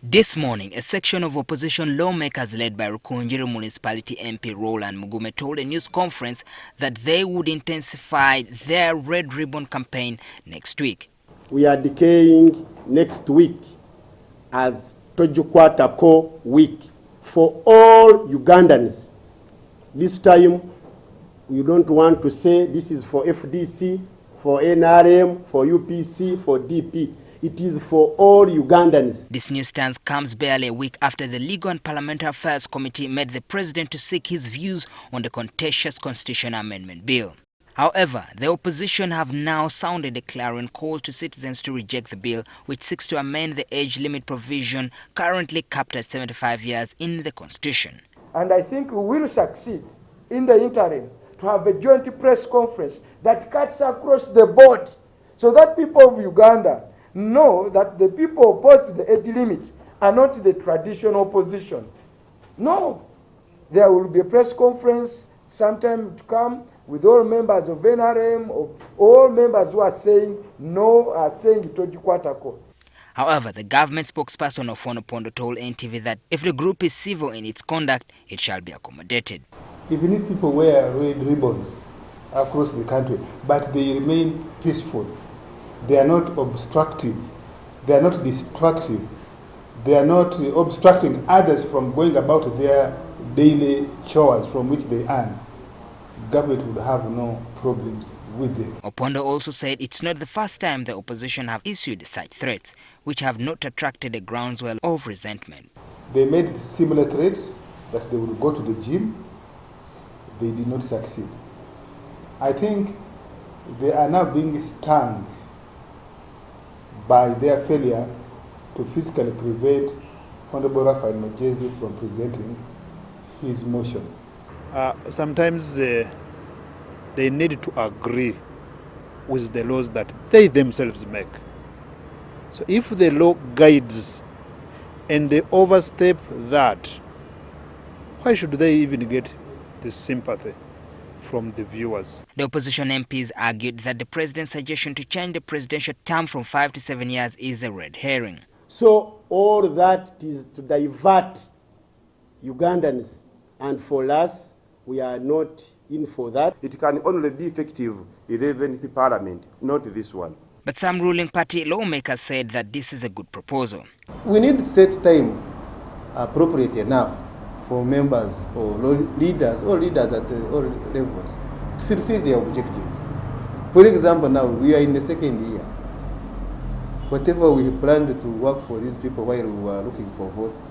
This morning, a section of opposition lawmakers led by Rukunjiri Municipality MP Roland Mugume told a news conference that they would intensify their Red Ribbon campaign next week. We are declaring next week as Togikwatako week for all Ugandans. This time, we don't want to say this is for FDC, for NRM, for UPC, for DP. It is for all Ugandans. This news stance comes barely a week after the Legal and Parliamentary Affairs Committee met the President to seek his views on the contentious Constitution Amendment Bill. However, the opposition have now sounded a clarion call to citizens to reject the bill, which seeks to amend the age limit provision currently capped at 75 years in the Constitution. And I think we will succeed in the interim to have a joint press conference that cuts across the board so that people of Uganda know that the people opposed to the age limit are not the traditional opposition. No, there will be a press conference sometime to come with all members of NRM, of all members who are saying no, are saying Togikwatako. However, the government spokesperson Ofwono Opondo told NTV that if the group is civil in its conduct, it shall be accommodated. Even if people wear red ribbons across the country, but they remain peaceful, they are not obstructive, they are not destructive, they are not obstructing others from going about their daily chores from which they earn, government would have no problems with them. Opondo also said it's not the first time the opposition have issued such threats, which have not attracted a groundswell of resentment. They made similar threats that they would go to the gym. They did not succeed. I think they are now being stung by their failure to physically prevent Honorable Raphael Majezi from presenting his motion. Sometimes they need to agree with the laws that they themselves make. So if the law guides and they overstep that, why should they even get the sympathy from the viewers? The opposition MPs argued that the president's suggestion to change the presidential term from 5 to 7 years is a red herring. So all that is to divert Ugandans, and for us, we are not in for that. It can only be effective in the 11th Parliament, not this one. But some ruling party lawmakers said that this is a good proposal. We need to set time appropriate enough for members or leaders at all levels to fulfill their objectives. For example, now we are in the second year. Whatever we planned to work for these people while we were looking for votes,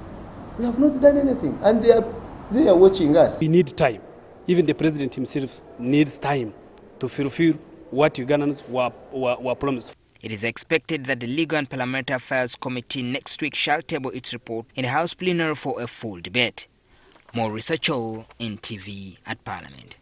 we have not done anything, and they are watching us. We need time. Even the president himself needs time to fulfill what Ugandans were promised. It is expected that the Legal and Parliamentary Affairs Committee next week shall table its report in the House plenary for a full debate. More research all in TV at Parliament.